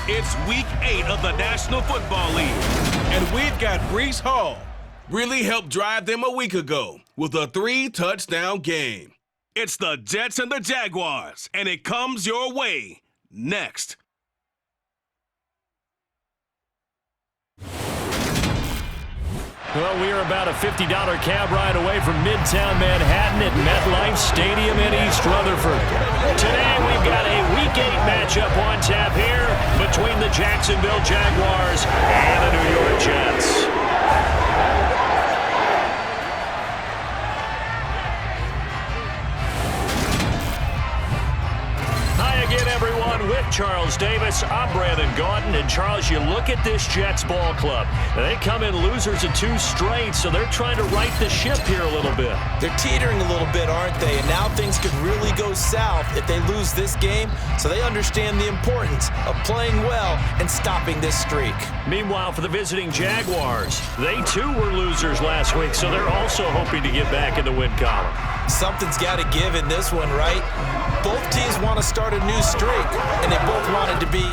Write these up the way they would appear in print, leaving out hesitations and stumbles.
It's Week 8 of the National Football League. And we've got Breece Hall. Really helped drive them a week ago with a 3-touchdown game. It's the Jets and the Jaguars, and it comes your way next. Well, we are about a $50 cab ride away from Midtown Manhattan at MetLife Stadium in East Rutherford. Today, we've got a Week 8 matchup on tap here between the Jacksonville Jaguars and the New York Jets. Again, everyone, with Charles Davis, I'm Brandon Gaudin. And, Charles, you look at this Jets ball club. They come in losers of 2 straight, so they're trying to right the ship here a little bit. They're teetering a little bit, aren't they? And now things could really go south if they lose this game, so they understand the importance of playing well and stopping this streak. Meanwhile, for the visiting Jaguars, they too were losers last week, so they're also hoping to get back in the win column. Something's got to give in this one, right? Both teams want to start a new streak, and they both want it to be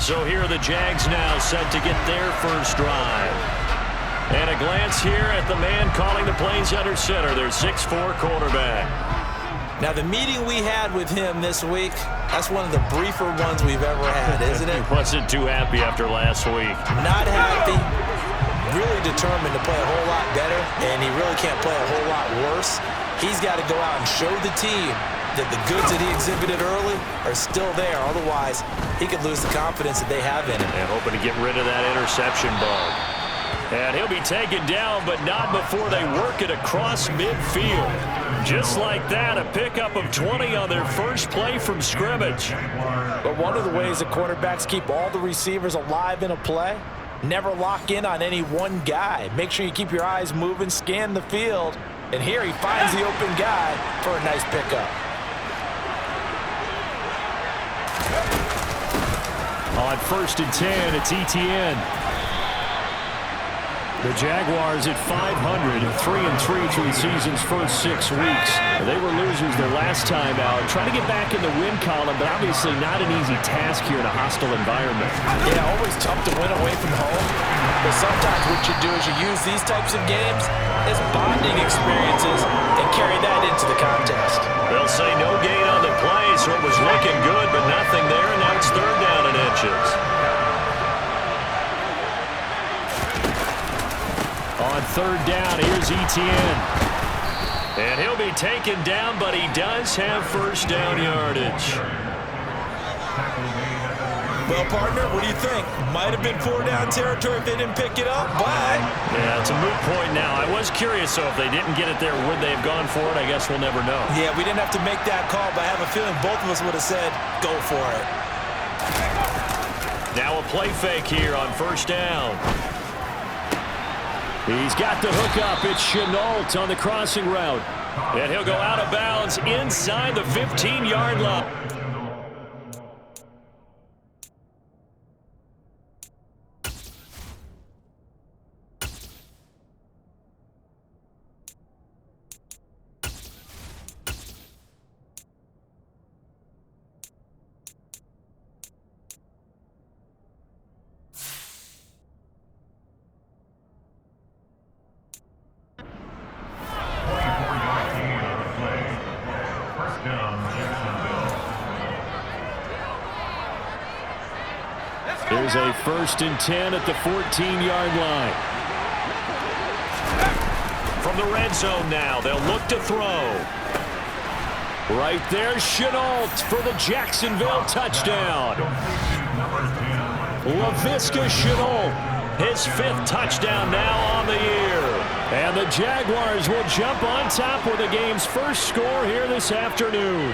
So here are the Jags now set to get their first drive. And a glance here at the man calling the plays under center, their 6'4" quarterback. Now, the meeting we had with him this week, that's one of the briefer ones we've ever had, isn't it? He wasn't too happy after last week. Not happy. Really determined to play a whole lot better, and he really can't play a whole lot worse. He's got to go out and show the team that the goods that he exhibited early are still there. Otherwise, he could lose the confidence that they have in him. And hoping to get rid of that interception bug. And he'll be taken down, but not before they work it across midfield. Just like that, a pickup of 20 on their first play from scrimmage. But one of the ways that quarterbacks keep all the receivers alive in a play, never lock in on any one guy. Make sure you keep your eyes moving, scan the field, and here he finds the open guy for a nice pickup. On 1st and 10, it's ETN. The Jaguars at 500, 3-3 through the season's first 6 weeks. They were losers their last time out. Trying to get back in the win column, but obviously not an easy task here in a hostile environment. Yeah, always tough to win away from home. But sometimes what you do is you use these types of games as bonding experiences and carry that into the contest. They'll say no gain on the play, so it was looking good, but nothing there, and now it's 3rd down and inches. On 3rd down, here's ETN. And he'll be taken down, but he does have first down yardage. Well, partner, what do you think? Might have been 4-down territory if they didn't pick it up, but... Yeah, it's a moot point now. I was curious, so if they didn't get it there, would they have gone for it? I guess we'll never know. Yeah, we didn't have to make that call, but I have a feeling both of us would have said, go for it. Now a play fake here on first down. He's got the hook up. It's Chenault on the crossing route. And he'll go out of bounds inside the 15-yard line. There's a 1st and 10 at the 14-yard line. From the red zone now, they'll look to throw. Right there, Chenault for the Jacksonville touchdown. Laviska Chenault, his 5th touchdown now on the year. And the Jaguars will jump on top with the game's first score here this afternoon.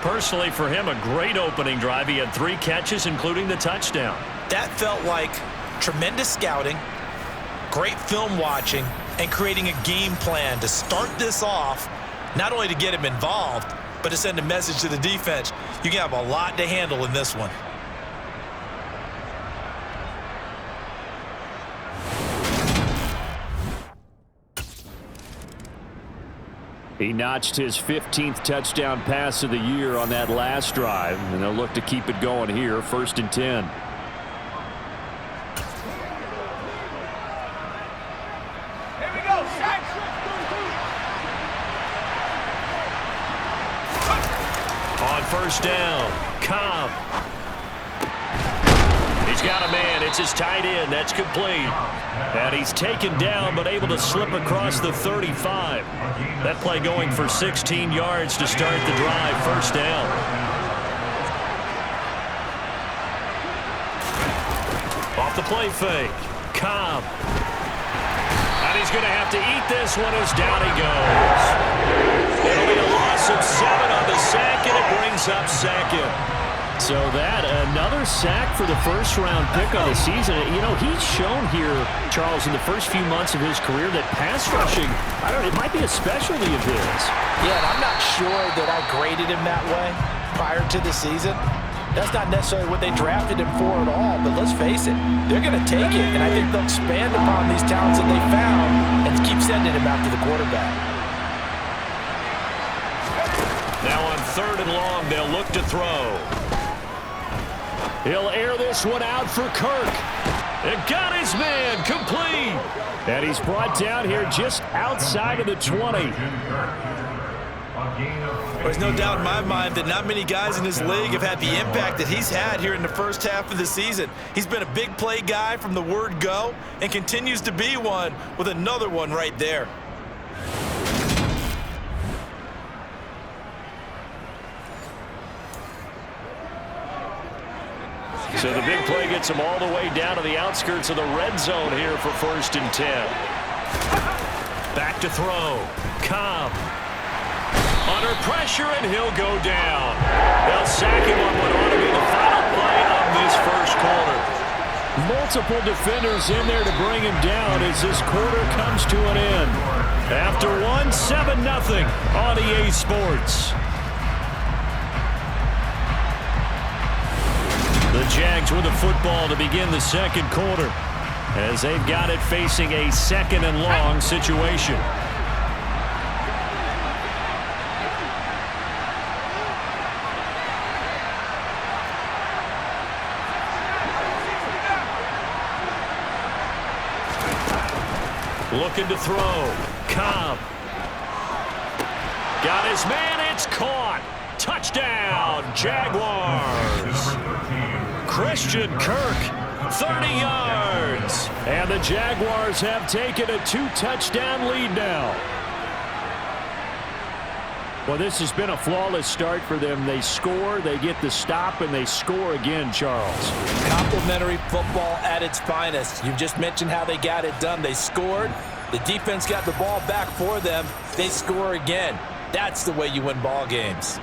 Personally, for him, a great opening drive. He had 3 catches, including the touchdown. That felt like tremendous scouting, great film watching, and creating a game plan to start this off, not only to get him involved, but to send a message to the defense. You can have a lot to handle in this one. He notched his 15th touchdown pass of the year on that last drive, and they'll look to keep it going here, 1st and 10. Here we go, Shaq. On first down, Cobb. He's got a man. It's his tight end. That's complete. And he's taken down, but able to slip across the 35. That play going for 16 yards to start the drive. First down. Off the play fake. Cobb. And he's going to have to eat this one as down he goes. It'll be a loss of 7 on the sack, and it brings up 2nd. So that, another sack for the first-round pick on the season. You know, he's shown here, Charles, in the first few months of his career that pass rushing, I don't know, it might be a specialty of his. Yeah, and I'm not sure that I graded him that way prior to the season. That's not necessarily what they drafted him for at all, but let's face it, they're going to take it, and I think they'll expand upon these talents that they found and keep sending him after the quarterback. Now on 3rd and long, they'll look to throw. He'll air this one out for Kirk. And got his man complete. And he's brought down here just outside of the 20. There's no doubt in my mind that not many guys in this league have had the impact that he's had here in the first half of the season. He's been a big play guy from the word go and continues to be one with another one right there. So the big play gets him all the way down to the outskirts of the red zone here for 1st and 10. Back to throw. Cobb. Under pressure, and he'll go down. They'll sack him on what ought to be the final play of this first quarter. Multiple defenders in there to bring him down as this quarter comes to an end. After one, 7-0 on EA Sports. The Jags with the football to begin the second quarter as they've got it facing a 2nd and long situation. Looking to throw. Cobb. Got his man. It's caught. Touchdown, Jaguars. Christian Kirk, 30 yards. And the Jaguars have taken a 2-touchdown lead now. Well, this has been a flawless start for them. They score, they get the stop, and they score again, Charles. Complimentary football at its finest. You just mentioned how they got it done. They scored. The defense got the ball back for them. They score again. That's the way you win ball games.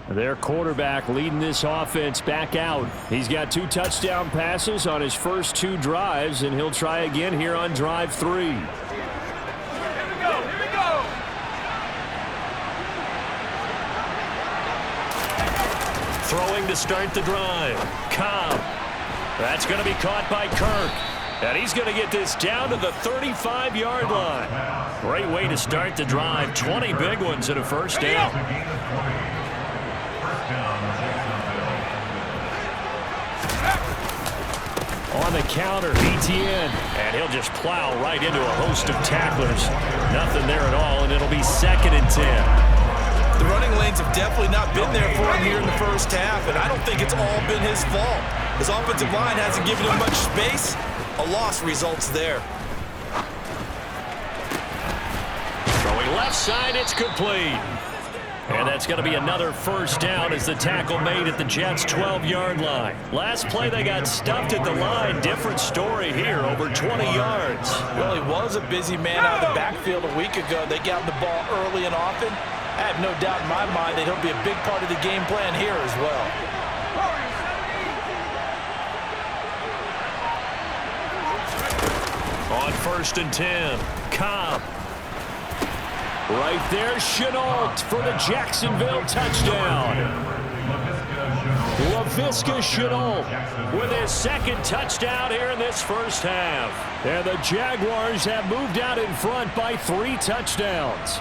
Their quarterback leading this offense back out. He's got 2 touchdown passes on his first 2 drives, and he'll try again here on drive 3. Here we go. Here we go. Throwing to start the drive. Cobb. That's going to be caught by Kirk. And he's going to get this down to the 35-yard line. Great way to start the drive. 20 big ones and a first down. On the counter, ETN, and he'll just plow right into a host of tacklers. Nothing there at all, and it'll be 2nd and 10. The running lanes have definitely not been there for him here in the first half, and I don't think it's all been his fault. His offensive line hasn't given him much space. A loss results there. Throwing left side, it's complete. And that's going to be another first down as the tackle made at the Jets' 12-yard line. Last play, they got stuffed at the line. Different story here, over 20 yards. Well, he was a busy man out of the backfield a week ago. They got the ball early and often. I have no doubt in my mind that he'll be a big part of the game plan here as well. On 1st and 10, Cobb. Right there, Chenault for the Jacksonville touchdown. Laviska Chenault with his 2nd touchdown here in this first half. And the Jaguars have moved out in front by 3 touchdowns.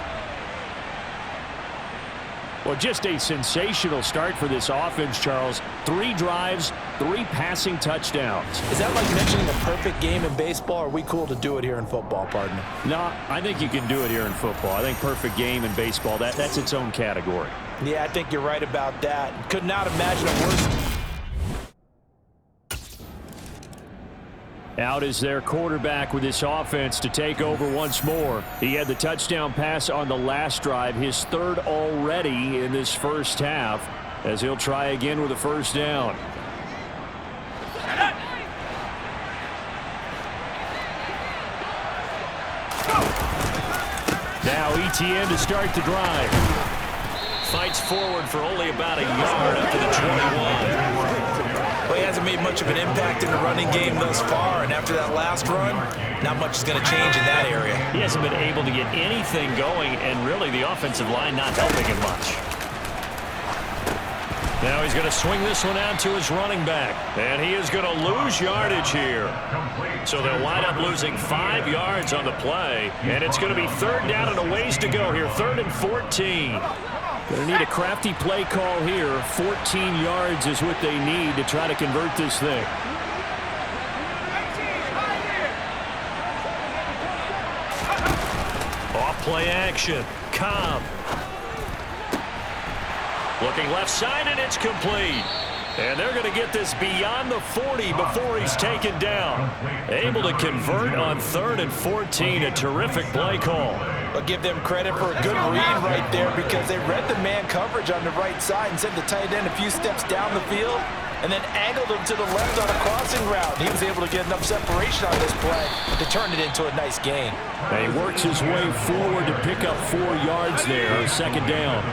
Well, just a sensational start for this offense, Charles. 3 drives, 3 passing touchdowns. Is that like mentioning a perfect game in baseball, or are we cool to do it here in football, partner? No, I think you can do it here in football. I think perfect game in baseball, that's its own category. Yeah, I think you're right about that. Could not imagine a worse. Out is their quarterback with this offense to take over once more. He had the touchdown pass on the last drive, his 3rd already in this first half, as he'll try again with a first down. Now ETN to start the drive. Fights forward for only about a yard up to the 21. Well, he hasn't made much of an impact in the running game thus far, and after that last run, not much is going to change in that area. He hasn't been able to get anything going, and really the offensive line not helping him much. Now he's going to swing this one out to his running back, and he is going to lose yardage here. So they'll wind up losing 5 yards on the play, and it's going to be 3rd down and a ways to go here, 3rd and 14. Going to need a crafty play call here. 14 yards is what they need to try to convert this thing. Off play action. Cobb. Looking left side, and it's complete. And they're going to get this beyond the 40 before he's taken down. Able to convert on 3rd and 14. A terrific play call. I'll give them credit for a good read right there, because they read the man coverage on the right side and sent the tight end a few steps down the field and then angled him to the left on a crossing route. He was able to get enough separation on this play to turn it into a nice gain. And he works his way forward to pick up 4 yards there, 2nd down.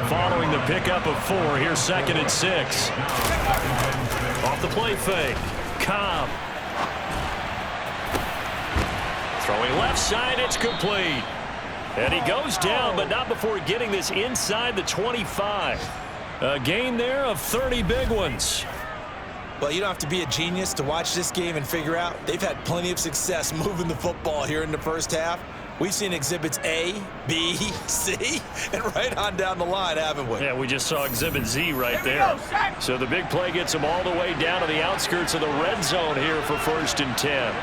Following the pickup of 4, here's 2nd and 6. Off the play fake, Cobb. Throwing left side, it's complete. And he goes down, but not before getting this inside the 25. A gain there of 30 big ones. Well, you don't have to be a genius to watch this game and figure out they've had plenty of success moving the football here in the first half. We've seen exhibits A, B, C, and right on down the line, haven't we? Yeah, we just saw exhibit Z right there. So the big play gets them all the way down to the outskirts of the red zone here for 1st and 10.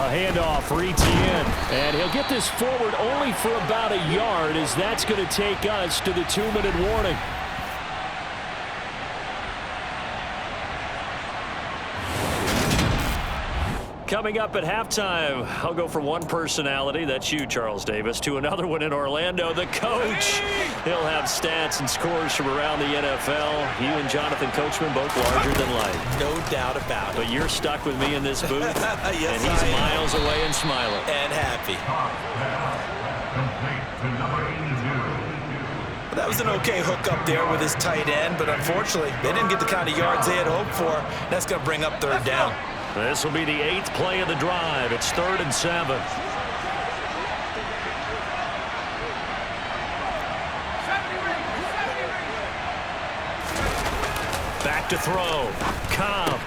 A handoff for Etienne. And he'll get this forward only for about a yard, as that's going to take us to the 2-minute warning. Coming up at halftime, I'll go from one personality, that's you, Charles Davis, to another one in Orlando, the coach. He'll have stats and scores from around the NFL. You and Jonathan Coachman both larger than life. No doubt about it. But you're stuck with me in this booth, Yes, and he's miles away and smiling. And happy. That was an okay hook up there with his tight end, but unfortunately, they didn't get the kind of yards they had hoped for. That's going to bring up third down. This will be the 8th play of the drive. It's 3rd and 7. Back to throw. Cobb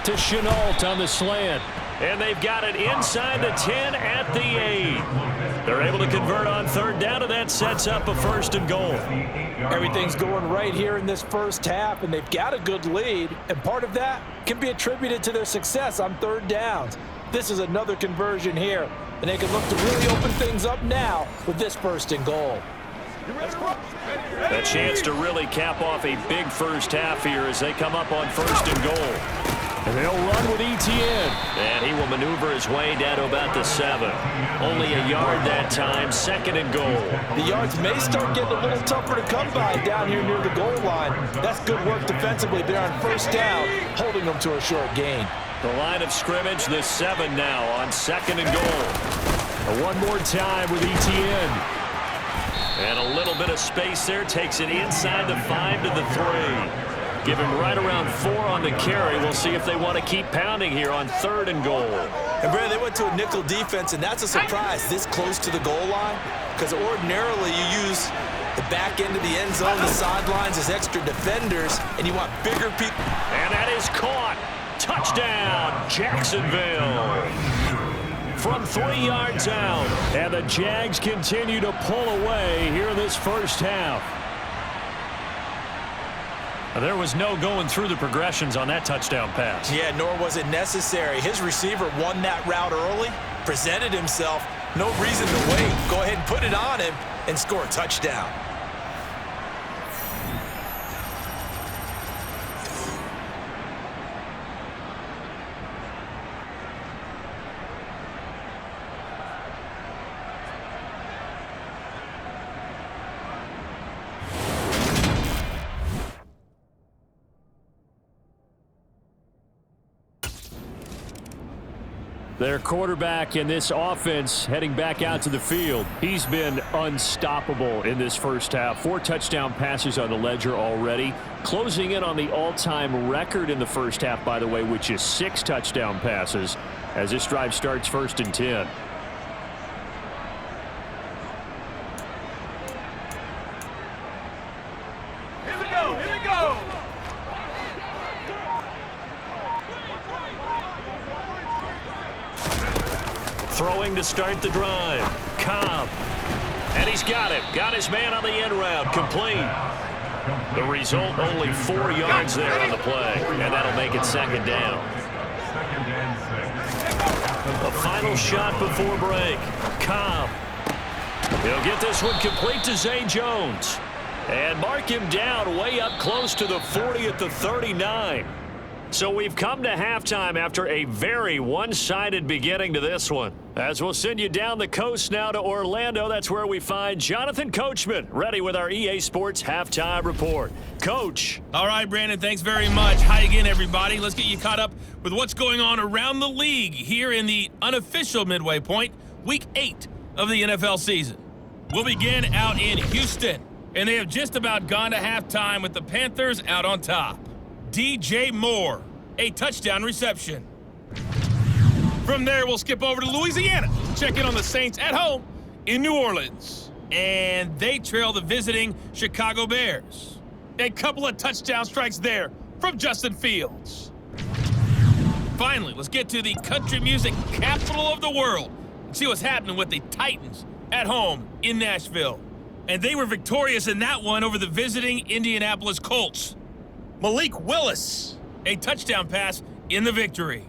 to Chenault on the slant. And they've got it inside the 10 at the 8. They're able to convert on 3rd down, and that sets up a 1st and goal. Everything's going right here in this first half, and they've got a good lead, and part of that can be attributed to their success on 3rd downs. This is another conversion here, and they can look to really open things up now with this 1st and goal. A chance to really cap off a big first half here as they come up on 1st and goal. And they'll run with Etienne. And he will maneuver his way down to about the 7. Only a yard that time, 2nd and goal. The yards may start getting a little tougher to come by down here near the goal line. That's good work defensively there on 1st down, holding them to a short gain. The line of scrimmage, the 7 now on 2nd and goal. One more time with Etienne. And a little bit of space there, takes it inside the 5 to the 3. Give him right around 4 on the carry. We'll see if they want to keep pounding here on 3rd and goal. And, Brad, they went to a nickel defense, and that's a surprise this close to the goal line, because ordinarily you use the back end of the end zone, the sidelines as extra defenders, and you want bigger people. And that is caught. Touchdown, Jacksonville. From 3 yards out. And the Jags continue to pull away here in this first half. There was no going through the progressions on that touchdown pass. Yeah, nor was it necessary. His receiver won that route early, presented himself, no reason to wait. Go ahead and put it on him and score a touchdown. Their quarterback in this offense heading back out to the field. He's been unstoppable in this first half. 4 touchdown passes on the ledger already. Closing in on the all-time record in the first half, by the way, which is 6 touchdown passes as this drive starts 1st and 10. Here we go, here we go. Throwing to start the drive. Cobb. And he's got it. Got his man on the end route. Complete. The result, only 4 yards there on the play. And that'll make it 2nd down. A final shot before break. Cobb. He'll get this one complete to Zay Jones. And mark him down way up close to the 40 at the 39. So we've come to halftime after a very one-sided beginning to this one. As we'll send you down the coast now to Orlando, that's where we find Jonathan Coachman, ready with our EA Sports Halftime Report. Coach. All right, Brandon, thanks very much. Hi again, everybody. Let's get you caught up with what's going on around the league here in the unofficial midway point, Week 8 of the NFL season. We'll begin out in Houston, and they have just about gone to halftime with the Panthers out on top. DJ Moore, a touchdown reception. From there, we'll skip over to Louisiana, check in on the Saints at home in New Orleans. And they trail the visiting Chicago Bears. A couple of touchdown strikes there from Justin Fields. Finally, let's get to the country music capital of the world and see what's happening with the Titans at home in Nashville. And they were victorious in that one over the visiting Indianapolis Colts. Malik Willis, a touchdown pass in the victory.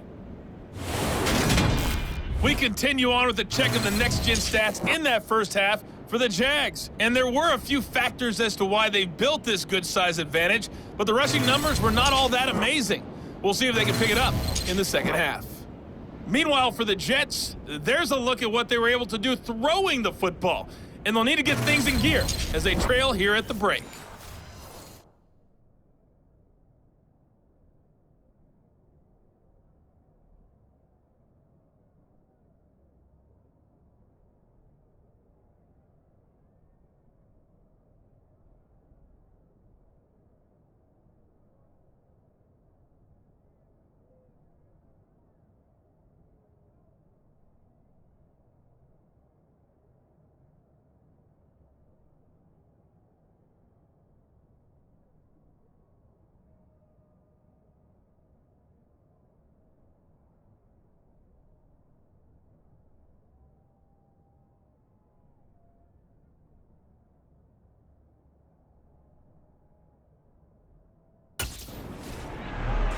We continue on with the check of the next-gen stats in that first half for the Jags. And there were a few factors as to why they built this good size advantage, but the rushing numbers were not all that amazing. We'll see if they can pick it up in the second half. Meanwhile, for the Jets, there's a look at what they were able to do throwing the football. And they'll need to get things in gear as they trail here at the break.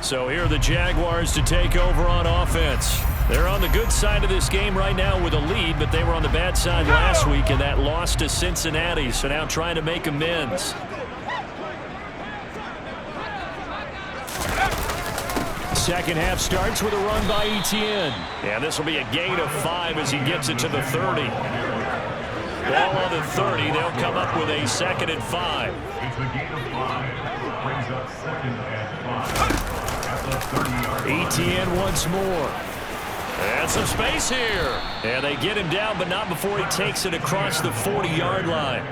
So here are the Jaguars to take over on offense. They're on the good side of this game right now with a lead, but they were on the bad side last week in that loss to Cincinnati, so now trying to make amends. Second half starts with a run by Etienne. And this will be a gain of 5 as he gets it to the 30. Ball on the 30. They'll come up with a 2nd and 5. It's a gain of 5. Brings up 2nd and 5. Etienne once more. And some space here. And they get him down, but not before he takes it across the 40-yard line.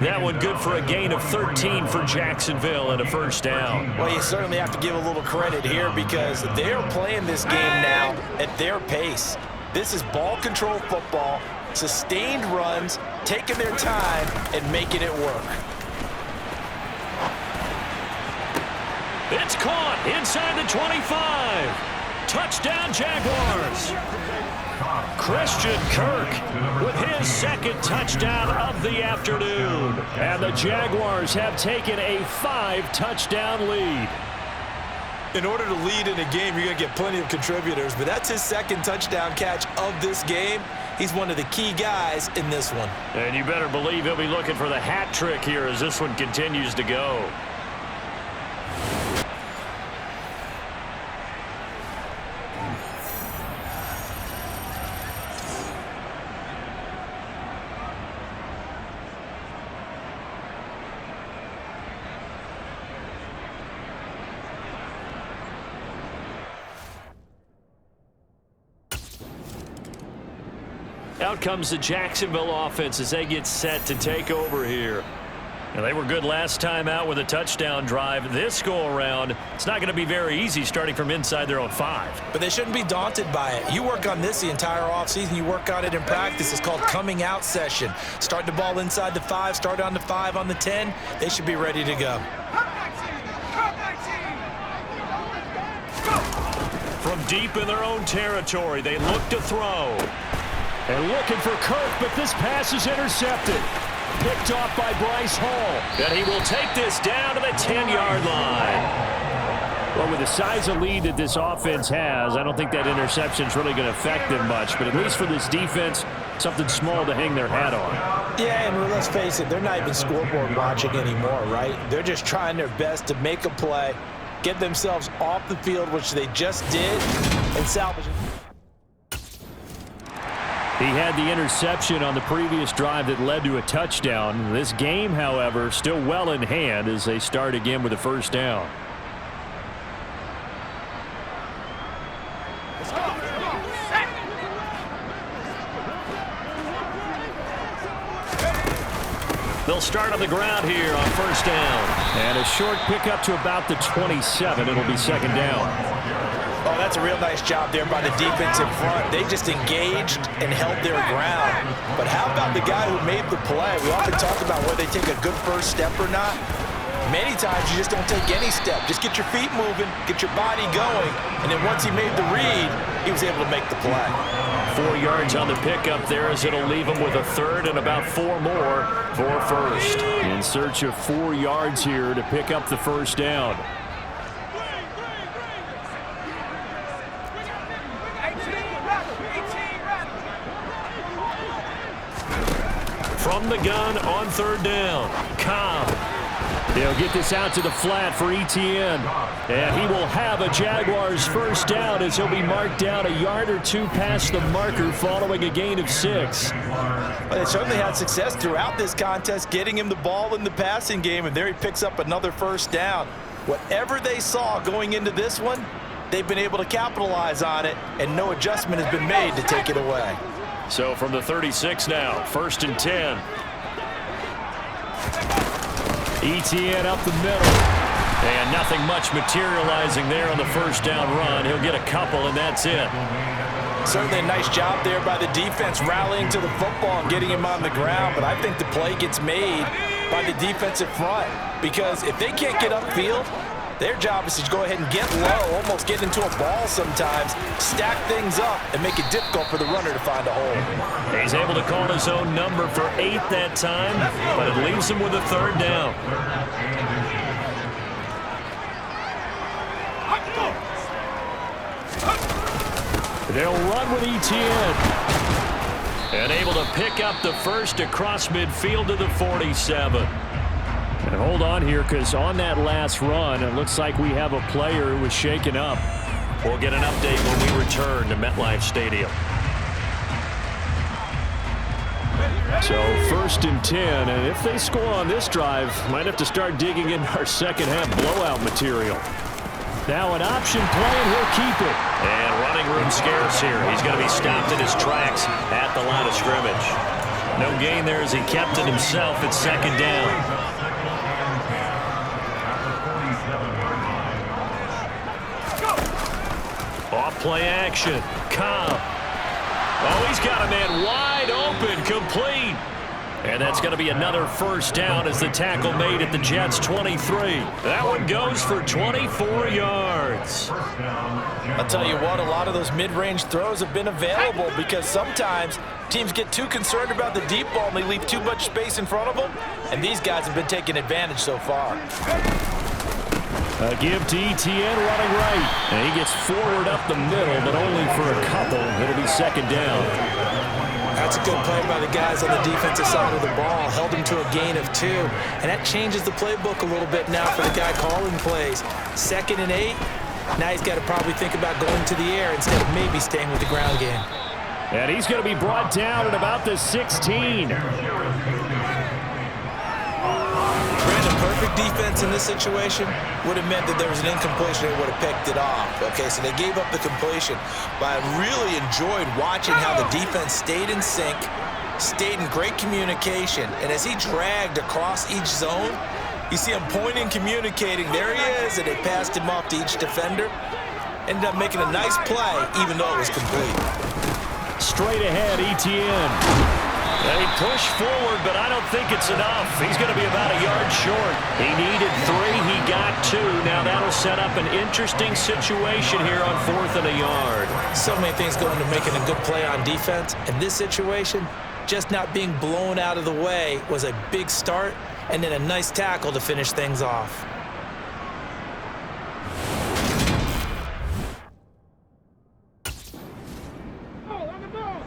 That one good for a gain of 13 for Jacksonville and a first down. Well, you certainly have to give a little credit here because they're playing this game now at their pace. This is ball control football, sustained runs, taking their time and making it work. It's caught inside the 25. Touchdown, Jaguars. Christian Kirk with his 2nd touchdown of the afternoon. And the Jaguars have taken a 5-touchdown lead. In order to lead in a game, you're going to get plenty of contributors, but that's his 2nd touchdown catch of this game. He's one of the key guys in this one. And you better believe he'll be looking for the hat trick here as this one continues to go. Out comes the Jacksonville offense as they get set to take over here. And they were good last time out with a touchdown drive. This go-around, it's not going to be very easy starting from inside their own 5. But they shouldn't be daunted by it. You work on this the entire offseason. You work on it in practice. It's called coming out session. Start the ball inside the 5, start on the 5, on the 10. They should be ready to go. From deep in their own territory, they look to throw. And looking for Kirk, but this pass is intercepted. Picked off by Bryce Hall. And he will take this down to the 10-yard line. Well, with the size of lead that this offense has, I don't think that interception is really going to affect them much. But at least for this defense, something small to hang their hat on. Yeah, and let's face it, they're not even scoreboard watching anymore, right? They're just trying their best to make a play, get themselves off the field, which they just did, and salvage it. He had the interception on the previous drive that led to a touchdown. This game, however, still well in hand as they start again with a first down. They'll start on the ground here on first down. And a short pickup to about the 27. It'll be 2nd down. Oh, that's a real nice job there by the defense in front. They just engaged and held their ground. But how about the guy who made the play? We often talk about whether they take a good first step or not. Many times you just don't take any step. Just get your feet moving, get your body going, and then once he made the read, he was able to make the play. 4 yards on the pickup there as it'll leave him with a 3rd and about 4 more for first. In search of 4 yards here to pick up the first down. from the gun on third down. Cobb. He'll get this out to the flat for Etienne. And he will have a Jaguars first down as he'll be marked down a yard or two past the marker following a gain of 6. Well, they certainly had success throughout this contest, getting him the ball in the passing game, and there he picks up another first down. Whatever they saw going into this one, they've been able to capitalize on it, and no adjustment has been made to take it away. So from the 36 now, 1st and 10. Etienne up the middle. And nothing much materializing there on the first down run. He'll get a couple, and that's it. Certainly a nice job there by the defense rallying to the football and getting him on the ground, but I think the play gets made by the defensive front, because if they can't get upfield, their job is to go ahead and get low, almost get into a ball sometimes, stack things up, and make it difficult for the runner to find a hole. He's able to call his own number for 8 that time, but it leaves him with a third down. They'll run with Etienne. And able to pick up the first across midfield to the 47. And hold on here, because on that last run, it looks like we have a player who was shaken up. We'll get an update when we return to MetLife Stadium. So 1st and 10, and if they score on this drive, might have to start digging in our second half blowout material. Now an option play, and he'll keep it. And running room scarce here. He's going to be stopped in his tracks at the line of scrimmage. No gain there as he kept it himself at 2nd down. Off play action. Cobb. Oh, he's got a man wide open, complete. And that's going to be another first down as the tackle made at the Jets' 23. That one goes for 24 yards. I'll tell you what, a lot of those mid-range throws have been available because sometimes teams get too concerned about the deep ball and they leave too much space in front of them, and these guys have been taking advantage so far. A give to Etienne running right. And he gets forward up the middle, but only for a couple. It'll be 2nd down. That's a good play by the guys on the defensive side of the ball. Held him to a gain of 2. And that changes the playbook a little bit now for the guy calling plays. 2nd and 8. Now he's got to probably think about going to the air instead of maybe staying with the ground game. And he's going to be brought down at about the 16. Perfect defense in this situation would have meant that there was an incompletion. They would have picked it off. Okay, so they gave up the completion. But I really enjoyed watching how the defense stayed in sync, stayed in great communication. And as he dragged across each zone, you see him pointing, communicating. There he is, and they passed him off to each defender. Ended up making a nice play, even though it was complete. Straight ahead, Etienne. They push forward, but I don't think it's enough. He's going to be about a yard short. He needed 3. He got 2. Now that'll set up an interesting situation here on 4th and a yard. So many things go into making a good play on defense. In this situation, just not being blown out of the way was a big start, and then a nice tackle to finish things off.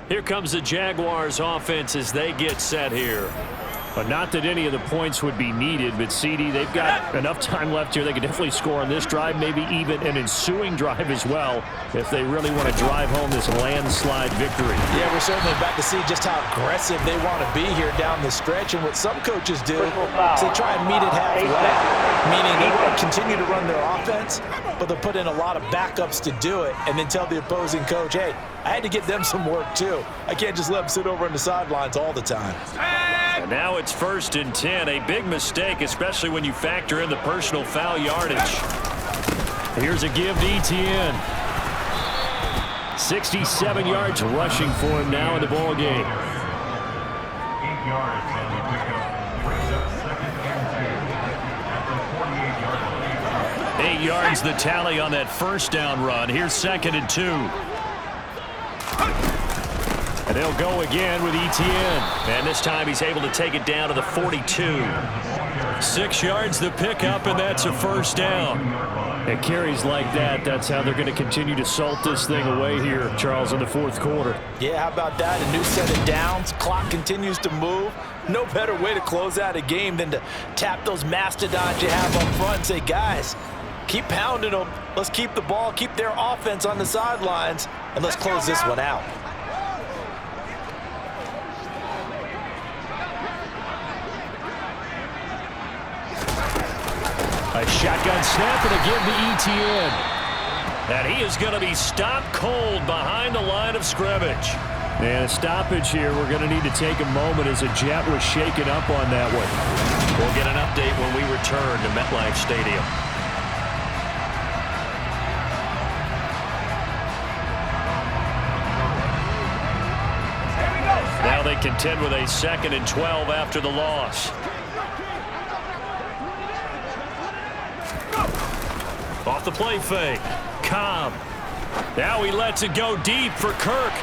Here comes the Jaguars offense as they get set here. But not that any of the points would be needed, but CD, they've got enough time left here. They can definitely score on this drive, maybe even an ensuing drive as well, if they really want to drive home this landslide victory. Yeah, we're certainly about to see just how aggressive they want to be here down the stretch. And what some coaches do is they try and meet it halfway, meaning they want to continue to run their offense, but they'll put in a lot of backups to do it and then tell the opposing coach, hey, I had to give them some work too. I can't just let them sit over on the sidelines all the time. And now it's 1st and 10. A big mistake, especially when you factor in the personal foul yardage. Here's a give to Etienne. 67 yards rushing for him now in the ball game. 8 yards on the pickup. Brings up 2nd and 2 at the 48-yard line. 8 yards the tally on that first down run. Here's 2nd and 2. And they'll go again with Etienne. And this time he's able to take it down to the 42. 6 yards the pickup, and that's a first down. And carries like that, that's how they're going to continue to salt this thing away here, Charles, in the fourth quarter. Yeah, how about that? A new set of downs. Clock continues to move. No better way to close out a game than to tap those mastodons you have up front and say, guys, keep pounding them. Let's keep the ball, keep their offense on the sidelines, and let's close this one out. A shotgun snap and again to Etienne. And he is going to be stopped cold behind the line of scrimmage. And a stoppage here. We're going to need to take a moment as a Jet was shaken up on that one. We'll get an update when we return to MetLife Stadium. Now they contend with a 2nd and 12 after the loss. Off the play fake. Cobb. Now he lets it go deep for Kirk.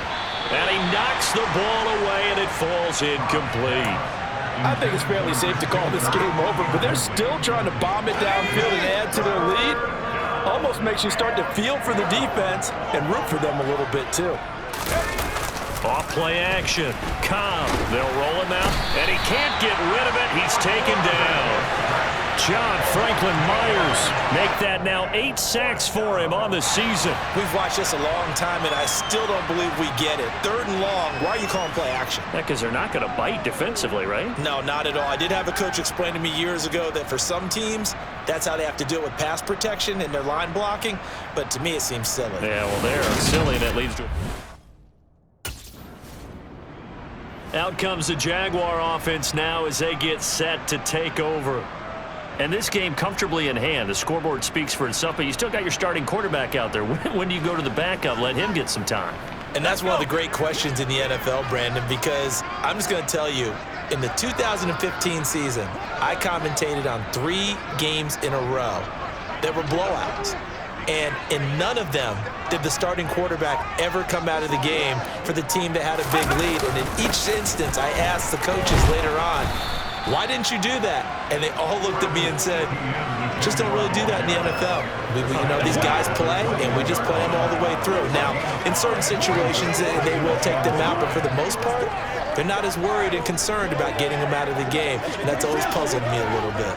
And he knocks the ball away, and it falls incomplete. I think it's fairly safe to call this game over, but they're still trying to bomb it downfield and add to their lead. Almost makes you start to feel for the defense and root for them a little bit, too. Off play action. Cobb. They'll roll him out, and he can't get rid of it. He's taken down. John Franklin Myers make that now 8 sacks for him on the season. We've watched this a long time, and I still don't believe we get it. 3rd and long. Why are you calling play action? Yeah, because they're not going to bite defensively, right? No, not at all. I did have a coach explain to me years ago that for some teams, that's how they have to do it with pass protection and their line blocking. But to me, it seems silly. Yeah, well, they're silly, and it leads to... Out comes the Jaguar offense now as they get set to take over. And this game comfortably in hand. The scoreboard speaks for itself, but you still got your starting quarterback out there. When do you go to the backup, let him get some time? And that's one of the great questions in the NFL, Brandon, because I'm just going to tell you, in the 2015 season, I commentated on 3 games in a row that were blowouts. And in none of them did the starting quarterback ever come out of the game for the team that had a big lead. And in each instance, I asked the coaches later on, why didn't you do that? And they all looked at me and said, just don't really do that in the NFL. You know, these guys play, and we just play them all the way through. Now, in certain situations, they will take them out, but for the most part, they're not as worried and concerned about getting them out of the game, and that's always puzzled me a little bit.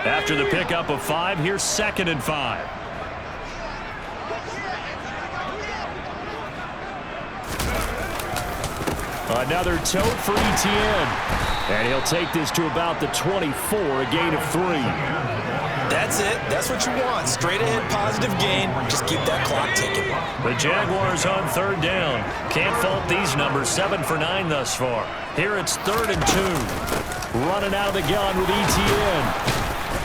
After the pickup of 5, here's 2nd and 5. Another tote for Etienne. And he'll take this to about the 24, a gain of 3. That's it. That's what you want. Straight ahead positive gain. Just keep that clock ticking. The Jaguars on 3rd down. Can't fault these numbers. 7 for 9 thus far. Here it's 3rd and 2. Running out of the gun with Etienne.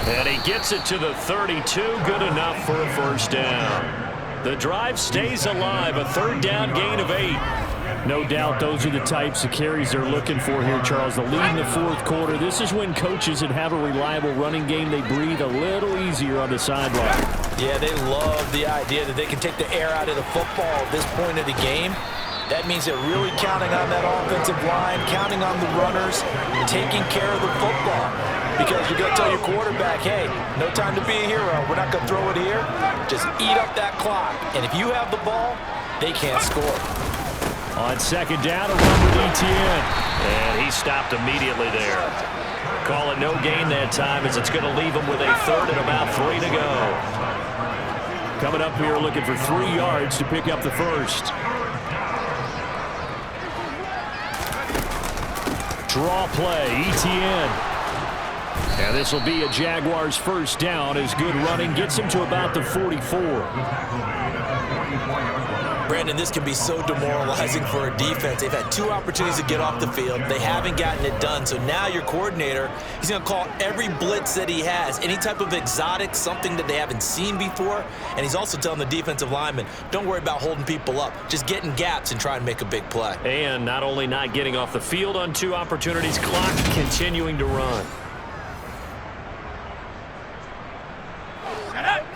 And he gets it to the 32. Good enough for a 1st down. The drive stays alive. A 3rd down gain of 8. No doubt those are the types of carries they're looking for here, Charles. The lead in the 4th quarter. This is when coaches that have a reliable running game, they breathe a little easier on the sideline. Yeah, they love the idea that they can take the air out of the football at this point of the game. That means they're really counting on that offensive line, counting on the runners, taking care of the football. Because you're going to tell your quarterback, hey, no time to be a hero. We're not going to throw it here. Just eat up that clock. And if you have the ball, they can't score. On 2nd down, a run with Etienne. And he stopped immediately there. Call it no gain that time as it's going to leave him with a 3rd and about 3 to go. Coming up here looking for 3 yards to pick up the 1st. Draw play, Etienne. And this will be a Jaguars 1st down as good running gets him to about the 44. Brandon, this can be so demoralizing for a defense. They've had 2 opportunities to get off the field. They haven't gotten it done. So now your coordinator, he's going to call every blitz that he has, any type of exotic, something that they haven't seen before. And he's also telling the defensive lineman, don't worry about holding people up. Just get in gaps and try and make a big play. And not only not getting off the field on 2 opportunities, clock continuing to run.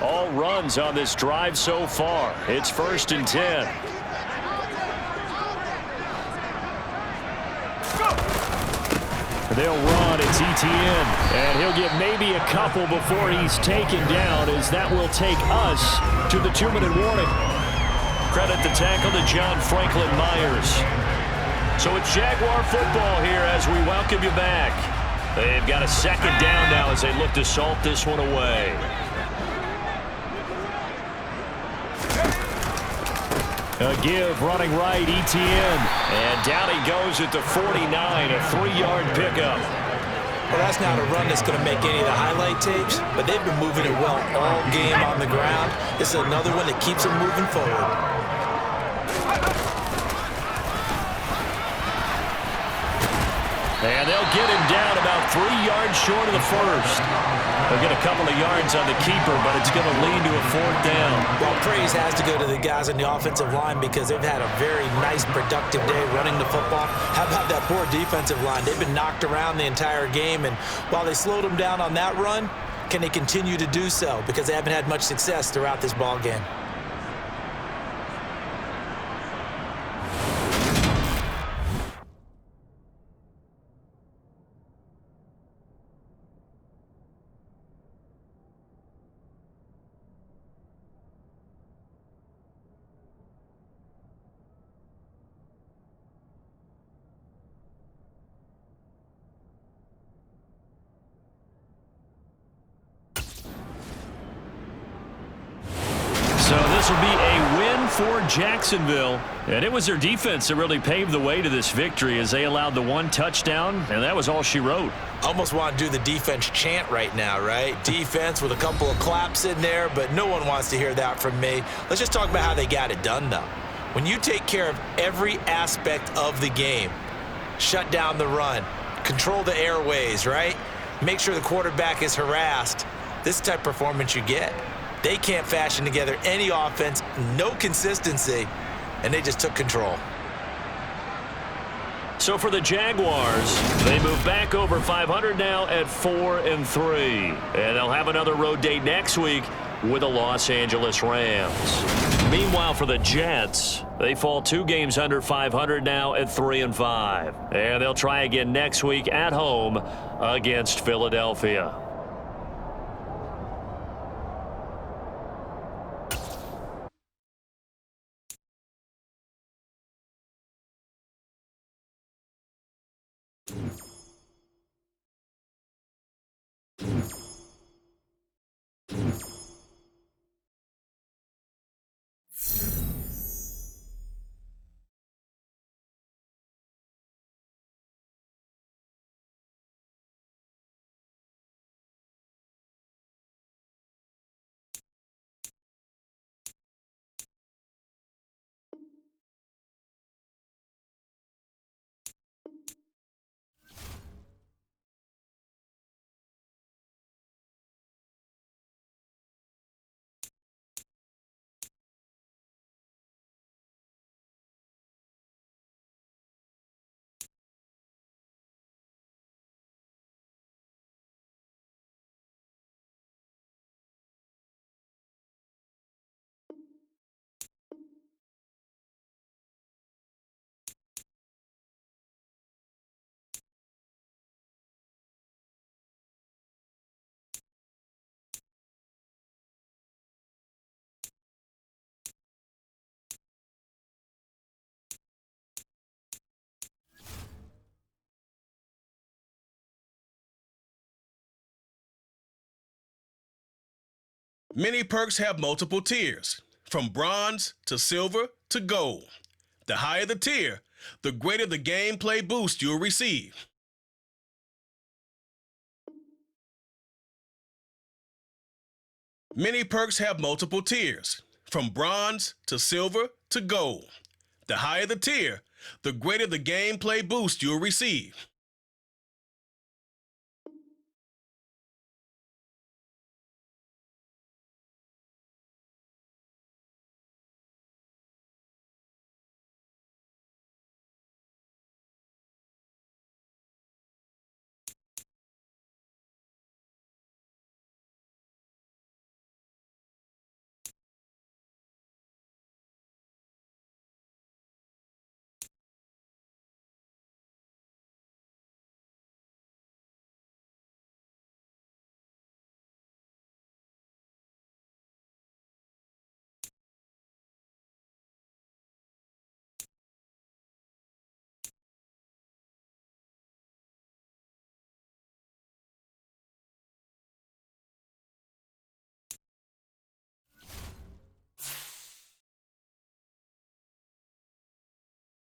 All runs on this drive so far. It's 1st and 10. They'll run. It's ETN. And he'll get maybe a couple before he's taken down, as that will take us to the 2-minute warning. Credit the tackle to John Franklin Myers. So it's Jaguar football here as we welcome you back. They've got a second down now as they look to salt this one away. A give, running right, ETN. And down he goes at the 49, a 3-yard pickup. Well, that's not a run that's going to make any of the highlight tapes, but they've been moving it well all game on the ground. This is another one that keeps them moving forward. And they'll get him down about 3 yards short of the first. They'll get a couple of yards on the keeper, but it's going to lead to a 4th down. Well, praise has to go to the guys on the offensive line because they've had a very nice, productive day running the football. How about that poor defensive line? They've been knocked around the entire game, and while they slowed them down on that run, can they continue to do so? Because they haven't had much success throughout this ball game. So this will be a win for Jacksonville. And it was their defense that really paved the way to this victory as they allowed the 1 touchdown, and that was all she wrote. Almost want to do the defense chant right now, right? Defense with a couple of claps in there, but no one wants to hear that from me. Let's just talk about how they got it done, though. When you take care of every aspect of the game, shut down the run, control the airways, right? Make sure the quarterback is harassed. This type of performance you get. They can't fashion together any offense, no consistency, and they just took control. So for the Jaguars, they move back over 500 now at 4-3. And they'll have another road date next week with the Los Angeles Rams. Meanwhile, for the Jets, they fall 2 games under 500 now at 3-5. And they'll try again next week at home against Philadelphia. Many perks have multiple tiers, from bronze to silver to gold. The higher the tier, the greater the gameplay boost you'll receive. Many perks have multiple tiers, from bronze to silver to gold. The higher the tier, the greater the gameplay boost you'll receive.